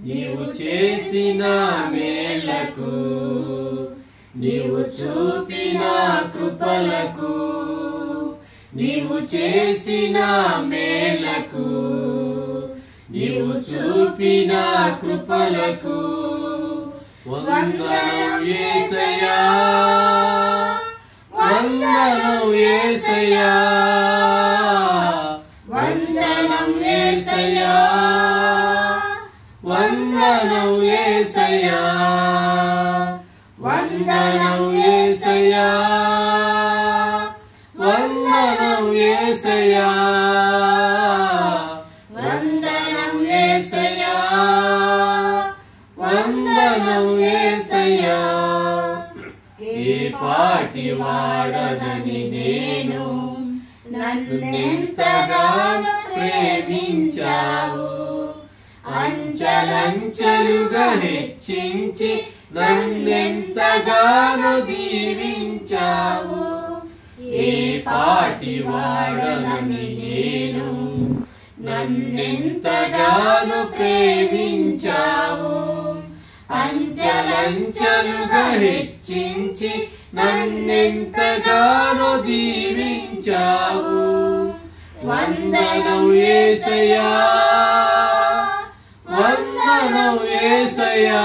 నీవు చేసిన మేలకు నీవు చూపిన కృపలకు నీవు చేసిన మేలకు నీవు చూపిన కృపలకు వందనం యేసయ్యా వందనం యేసయ్యా వందనం యేసయ్యా వందనం యేసయ్యా వందనం యేసయ్యా వందనం యేసయ్యా వందనం యేసయ్యా వందనం యేసయ్యా ఏ పాటి వాడనని నేను నన్నెంతగానో ప్రేమించావు అంచెలంచెలుగా హెచ్చించి నన్నెంతగానో దీవించావు ఏ పాటి వాడనని నేను నన్నెంతగానో ప్రేమించావు అంచెలంచెలుగా హెచ్చించి నన్నెంతగానో దీవించావు వందనం యేసయ్యా వందనం యేసయ్యా